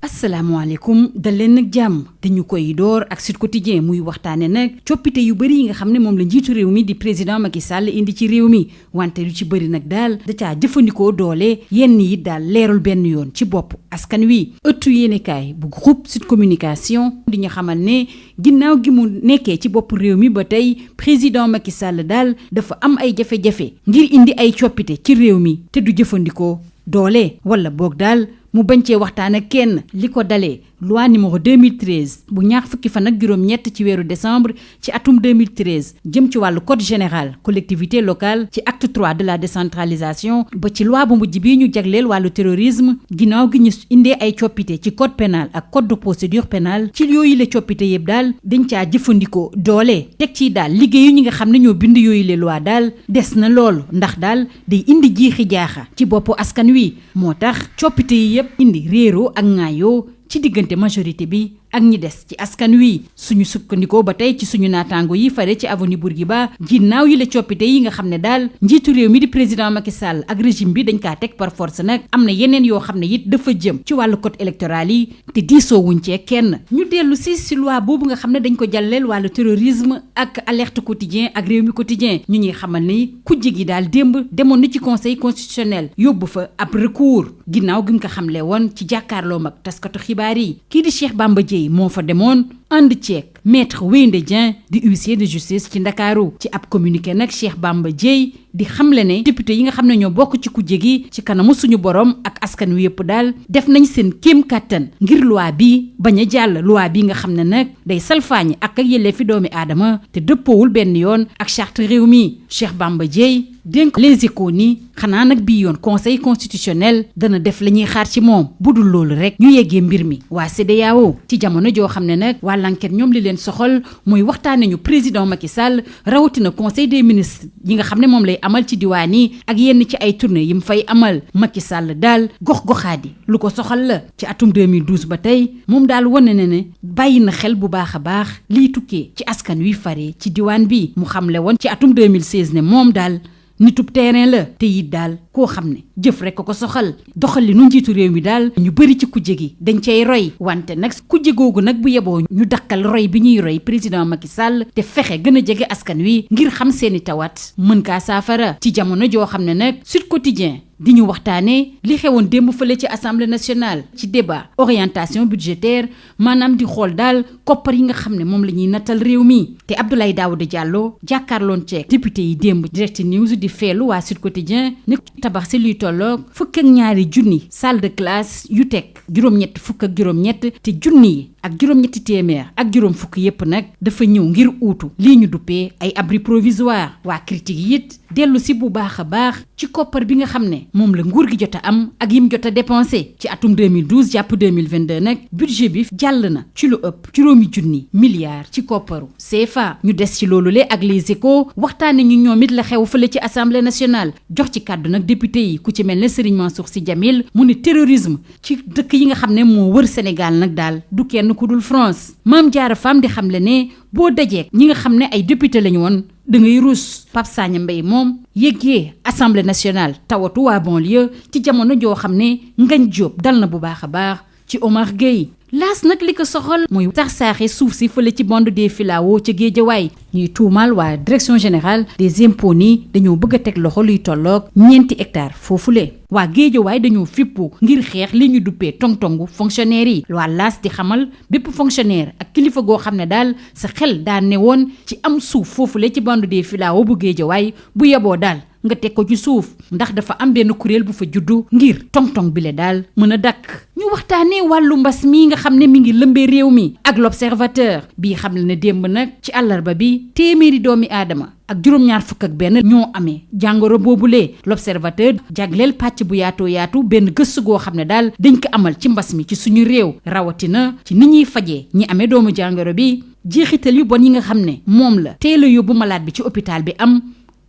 asalaamaaleykum dal leen nag jàmm dañu koy door ak Sud Quotidien muy waxtaane nag coppite yu bëri yi nga xam ne moom la njiitu réew mi di président Macky Sall indi ci réew mi wante lu ci bëri nag daal da caa jëfandikoo doole yenn yi daal leerul benn yoon ci bopp askan wi. ëttu yéenekaay bu groupe Sud Communication di ñu xamal ne ginnaaw gi mu nekkee ci bopp réew mi ba tey président Macky Sall daal dafa am ay jafe-jafe ngir indi ay coppite ci réew mi te du jëfandikoo doole wala boog daal mu bañ cee waxtaan ak kenn li ko dalee loi numéro 2013 bu ñaar fukki fan ak juróom-ñett ci weeru décembre ci atum 2013 jëm ci wàllu code général collectivité locale ci acte 3 de la décentralisation ba ci loi bu mujj bii ñu jagleel wàllu terrorisme ginnaaw gi ñu indee ay coppite ci code pénal ak code de procédure pénale ci yooyu la coppite yëpp daal dañ caa jëfandikoo doole teg ci daal liggéeyu ñi nga xam ne ñoo bind yooyu la loi daal des na loolu ndax daal day indi jiixi jaaxa ci boppu askan wi moo tax coppite yi yëpp indi réeroo ak ŋaayoo ci diggante majorité bi ak ñi des ci askan wi suñu sukkandikoo ba tey ci suñu naataango yi fare ci avenue Bourguiba ginnaaw yi la coppite yi nga xam ne daal njiitu réew mi di président Macky Sall ak régime bi dañ kaa teg par force nag am na yeneen yoo xam ne it dafa jëm ci wàllu code électoral yi te diisoo wuñ cee kenn ñu dellu si loi boobu nga xam ne dañ ko jàlleel wàllu terrorisme ak alerte quotidien ak réew mi quotidien ñu ñuy xamal ni kujje gi daal démb demoon na ci conseil constitutionnel yóbbu fa ab recours ginnaaw gi mu ko xamle woon ci jàkkaarloo mag taskatu xibaar yi kii di Cheikh Bamba Dièye moo fa demoon ànd ceeg maître Wende Dieng di huissier de justice ci Ndakaaru ci ab communiqué nag Cheikh Bamba Dièye di xamle ne député yi nga xam ne ñoo bokk ci kujje gi ci kanamu suñu borom ak askan wi yëpp daal def nañ seen kéem kàttan ngir loi bi bañ a jàll loi bi nga xam ne nag day salfaañi ak yelleefi doomi aadama te dëppoowul benn yoon ak charte réew mi Cheikh Bamba Dièye dénk Les Échos ni xanaa nag bii yoon conseil constitutionnel dana def la ñuy xaar ci moom budul loolu rek ñu yeggee mbir mi waa CEDEAO ci jamono joo xam ne nag waa l'enquête ñoom li leen soxal mooy waxtaane ñu président Macky Sall rawatina conseil des ministres yi nga xam ne moom lay amal ci diwaan yi ak yenn ci ay tournée yi mu fay amal Macky Sall daal gox-goxaadi lu ko soxal la ci atum 2012 ba tey moom daal wane na ne bàyyi na xel bu baax a baax liy tukkee ci askan wi fare ci diwaan bi mu xamle woon ci atum 2016 ne moom daal nitub terrain la te it daal koo xam ne jëf rek ko soxal doxal li nu njiitu réew mi daal ñu bëri ci kujje gi dañ cay roy wante nag kujje googu nag bu yeboo ñu dakkal roy bi ñuy roy président Macky Sall te fexe gën a jege askan wi ngir xam seeni tawat mën kaa saafara ci jamono joo xam ne nag Sud Quotidien di ñu waxtaanee li xewoon démb fële ci assemblée nationale ci débat orientation budgétaire maanaam di xool daal koppar yi nga xam ne moom la ñuy nattal réew mi te Abdoulaye Daouda Diallo jàkkaarloon ceeg député yi démb direct news di feelu waa Sud Quotidien ne tabax si luy tolloog fukk ak ñaari junni salle de classe yu teg juróom-ñett fukk ak juróom-ñett te junni yi ak juróom-ñetti téeméer ak juróom fukk yépp nag dafa ñëw ngir uutu lii ñu duppee ay abri provisoire waa critique yi it dellu si bu baax a baax ci koppar bi nga xam ne moom la nguur gi jot a am ak yim jot a dépensé ci atum 2012 jàpp 2022 nag budget bi jàll na ci lu ëpp juróomi junni milliards ci kopparu CFA ñu des ci loolu le ak Les Échos waxtaane ñu ñoom it la xew fële ci assemblée nationale jox ci kàddu nag député yi ku ci mel ne Serigne Mansour Sy Djamil mu ne terrorisme ci dëkk yi nga xam ne moo wër Sénégal nag daal du kenn ku dul France Mame Diarra Fam di xamle ne boo dajeek ñi nga xam ne ay député lañu woon da ngay ruus Pape Sagna Mbaye moom yëggee assemblée nationale tawatu waa banlieue ci jamono joo xam ne Ngagne Diop dal na bu baax a baax ci Omar Gueye laas nag li ko soxal mooy sax saaxee suuf si fële ci bande des filao ca Géejawaay ñuy tuumal waa direction générale des impôts nii dañoo bëgg a teg loxo luy tolloog 4 hectares foofule waa Géejawaay dañoo fippu ngir xeex li ñu duppee tong-tongu fonctionnaire yi waa laas di xamal bépp fonctionnaire ak kilifa goo xam ne daal sa xel daan ne woon ci am suuf foofule ci bande des filao bu Géejawaay bu yeboo daal nga teg ko ci suuf ndax dafa am benn kuréel bu fa juddu ngir tong-tong bile daal mën a dakk ñu waxtaanee wàllu mbas mi nga xam ne mi ngi lëmbee réew mi ak l'observateur bii xam ne démb nag ci àllarba bi téeméeri doomi aadama ak juróom-ñaar fukk ak benn ñoo amee jàngoro boobulee l'observateur jagleel pàcc bu yaatoo yaatu benn gëstu goo xam ne daal dañ ko amal ci mbas mi ci suñu réew rawatina ci ni ñuy fajee ñi amee doomu jàngoro bi jeexital yu bon yi nga xam ne moom la teel a yóbbu malade bi ci hôpital bi am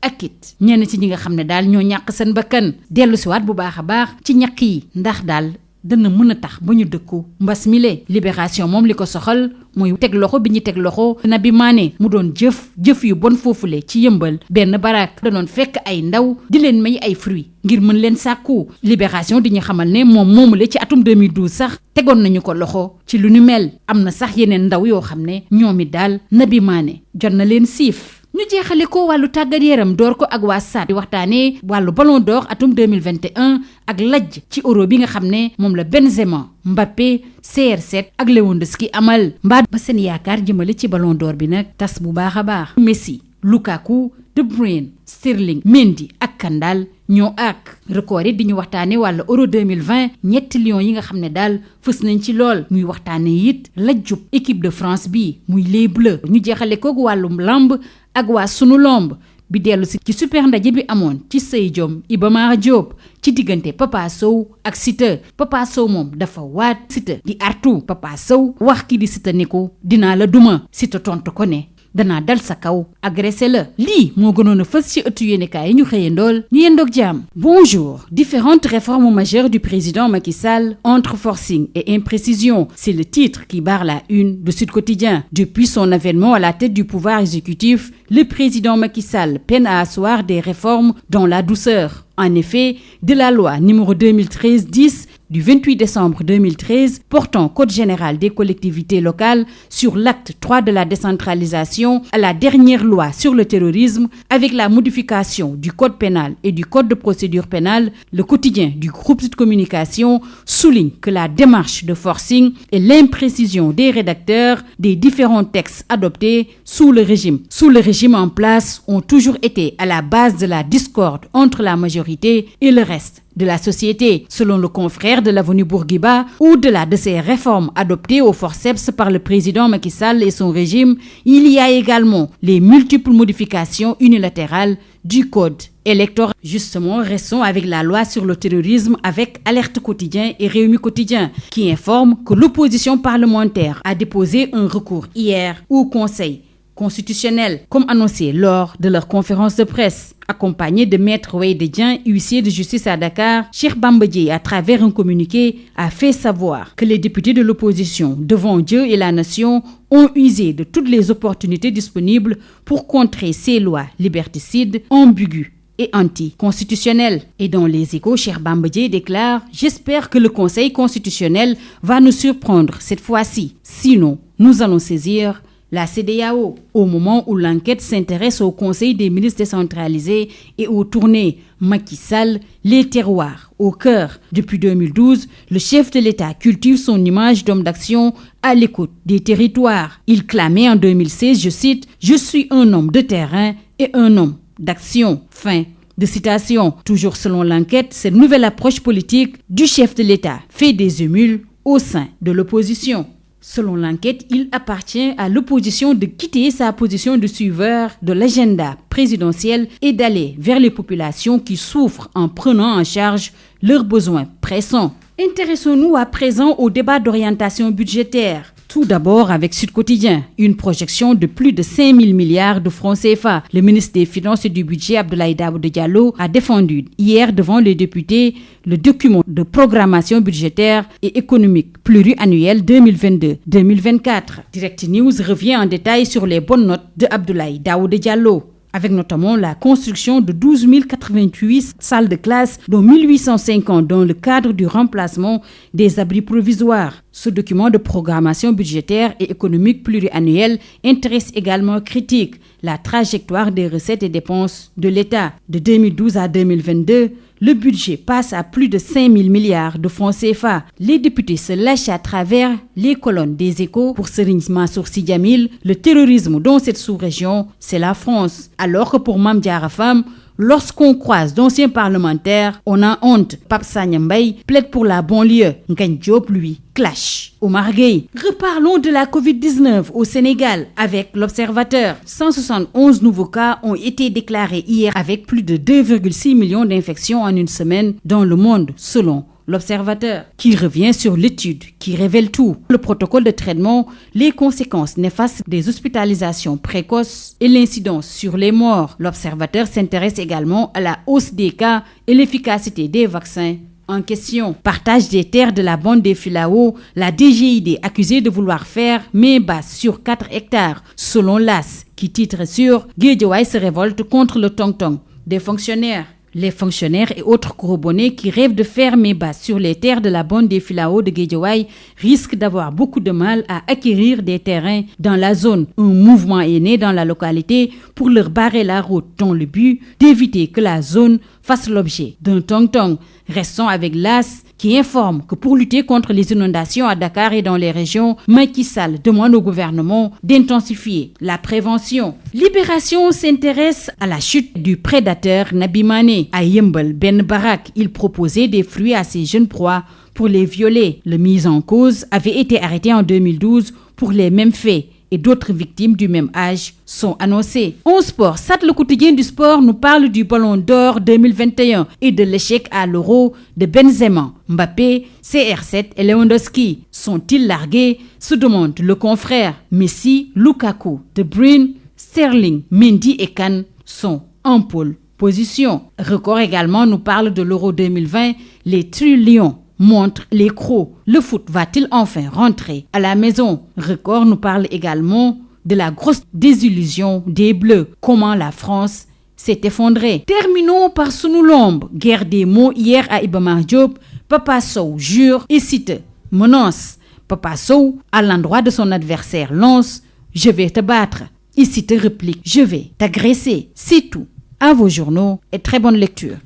ak it ñenn ci ñi nga xam ne daal ñoo ñàkk seen bakkan dellu siwaat bu baax a baax ci ñàkk yi ndax daal dana mën a tax ba ñu dëkku mbas mile. Libération moom li ko soxal mooy teg loxo bi ñu teg loxo Nabi Mané mu doon jëf yu bon foofule ci Yëmbal benn baraak da doon fekk ay ndaw di leen may ay fruits ngir mën leen sàkku. Libération di ñu xamal ne moom moomule ci atum 2012 sax tegoon nañu ko loxo ci lu ñu mel. am na sax yeneen ndaw yoo xam ne ñoom it daal Nabi Mané jot na leen siif. ñu jeexale ko wàllu tàggat yaram door ko ak waa SAD di waxtaanee wàllu ballon d'or atum 2021 ak lajj ci euro bi nga xam ne moom la Benzema Mbappé CR7 ak Lewandowski amal mbaa ba seen yaakaar jëmale ci ballon d'or bi nag tas bu baax a baax. Messi Lukaku De Bruyne Sterling Mendy ak Kandal ñoo ak record yi di ñu waxtaane wàllu euro 2020 ñetti lions yi nga xam ne daal fës nañ ci lool muy waxtaane it lajjub équipe de France bi muy les Bleus. ñu jeexale koog wàllum lamb ak waa sunu lomb bi dellu si ci super ndaje bi amoon ci stadium Iba Mar Diop ci diggante Papa Sow ak Siteu. Papa Sow moom dafa waat Siteu di artu Papa Sow wax ki di Siteu ni ko dinaa la duma. Siteu tontu ko ne danaa dal sa kaw agressé la. lii moo gënoon a fës ci ëttu yéenekaay yi ñu xëyandool ñu yendoog jàmm. Bonjour. Différentes réformes majeures du président Macky Sall entre forcing et imprécision, c'est le titre qui barre la une de Sud Quotidien. Depuis son avènement à la tête du pouvoir exécutif, le président Macky Sall peine à asseoir des réformes dans la douceur. En effet, de la loi numéro 2013-10 du 28 décembre 2013 portant Code général des collectivités locales sur l'acte 3 de la décentralisation à la dernière loi sur le terrorisme avec la modification du Code pénal et du Code de procédure pénale, le quotidien du groupe Sud Communication souligne que la démarche de forcing et l'imprécision des rédacteurs des différents textes adoptés sous le régime en place ont toujours été à la base de la discorde entre la majorité et le reste de la société. Selon le confrère de l'Avenue Bourguiba, au-delà de ces réformes adoptées au forceps par le président Macky Sall et son régime, il y a également les multiples modifications unilatérales du code électoral. Justement, restons avec la loi sur le terrorisme avec Alerte Quotidien et Rewmi Quotidien qui informent que l'opposition parlementaire a déposé un recours hier au Conseil constitutionnel, comme annoncé lors de leur conférence de presse. Accompagné de Maître Wade Dieng, huissier de justice à Dakar, Cheikh Bamba Dièye, à travers un communiqué, a fait savoir que les députés de l'opposition, devant Dieu et la nation, ont usé de toutes les opportunités disponibles pour contrer ces lois liberticides, ambiguës et anticonstitutionnelles. Et dans les Échos, Cheikh Bamba Dièye déclare « J'espère que le Conseil constitutionnel va nous surprendre cette fois-ci. Sinon, nous allons saisir la CEDEAO ». Au moment où l'enquête s'intéresse au Conseil des ministres décentralisés et aux tournées Macky Sall, les terroirs au cœur. Depuis 2012, le chef de l'État cultive son image d'homme d'action à l'écoute des territoires. Il clamait en 2016, je cite, « Je suis un homme de terrain et un homme d'action ». Fin de citation. Toujours selon l'enquête, cette nouvelle approche politique du chef de l'État fait des émules au sein de l'opposition. Selon l'enquête, il appartient à l'opposition de quitter sa position de suiveur de l'agenda présidentiel et d'aller vers les populations qui souffrent en prenant en charge leurs besoins pressants. Intéressons-nous à présent au débat d'orientation budgétaire. Tout d'abord avec Sud Quotidien, une projection de plus de 5 000 milliards de francs CFA. Le ministre des Finances et du Budget, Abdoulaye Daouda Diallo, a défendu hier devant les députés le document de programmation budgétaire et économique pluriannuel 2022-2024. Direct News revient en détail sur les bonnes notes de Abdoulaye Daouda Diallo, avec notamment la construction de 12 088 salles de classe, dont 1850 dans le cadre du remplacement des abris provisoires. Ce document de programmation budgétaire et économique pluriannuel intéresse également critiques la trajectoire des recettes et dépenses de l'État. De 2012 à 2022, le budget passe à plus de 5 000 milliards de francs CFA. Les députés se lâchent à travers les colonnes des Échos. Pour Serigne Mansour Sy Djamil, le terrorisme dans cette sous-région, c'est la France. Alors que pour Mame Diarra Fam, lorsqu'on croise d'anciens parlementaires, on a honte. Pape Sagna Mbaye plaide pour la banlieue. Ngagne Diop, lui, clash. Omar Gueye. Reparlons de la Covid-19 au Sénégal avec l'Observateur. 171 nouveaux cas ont été déclarés hier avec plus de 2,6 millions d'infections en une semaine dans le monde, selon l'Observateur, qui revient sur l'étude qui révèle tout. Le protocole de traitement, les conséquences néfastes des hospitalisations précoces et l'incidence sur les morts. L'Observateur s'intéresse également à la hausse des cas et l'efficacité des vaccins en question. Partage des terres de la bande des Filao, la DGID accusée de vouloir faire main basse sur 4 hectares, selon l'AS, qui titre sur Guédiawaye se révolte contre le tong-tong des fonctionnaires. Les fonctionnaires et autres corobonnés qui rêvent de faire main basse sur les terres de la bande des Filao de Guédiawaye risquent d'avoir beaucoup de mal à acquérir des terrains dans la zone. Un mouvement est né dans la localité pour leur barrer la route dans le but d'éviter que la zone fasse l'objet d'un tong-tong. Restons avec l'AS qui informe que pour lutter contre les inondations à Dakar et dans les régions, Macky Sall demande au gouvernement d'intensifier la prévention. Libération s'intéresse à la chute du prédateur Nabi Mané. À Yeumbeul, Ben Barak, il proposait des fruits à ses jeunes proies pour les violer. Le mis en cause avait été arrêté en 2012 pour les mêmes faits. Et d'autres victimes du même âge sont annoncées. En sport, Sat le quotidien du sport nous parle du Ballon d'Or 2021 et de l'échec à l'Euro de Benzema. Mbappé, CR7 et Lewandowski sont-ils largués, se demande le confrère. Messi, Lukaku, De Bruyne, Sterling, Mendy et Kane sont en pole position. Record également nous parle de l'Euro 2020, les Lions montre les crocs. Le foot va-t-il enfin rentrer à la maison? Record nous parle également de la grosse désillusion des Bleus. Comment la France s'est effondrée. Terminons par Sunu Lamb. Guerre des mots hier à Iba Mar Diop. Papa Sow jure et cite, menace. Papa Sow, à l'endroit de son adversaire, lance « Je vais te battre ». Il cite réplique « Je vais t'agresser ». C'est tout. À vos journaux et très bonne lecture.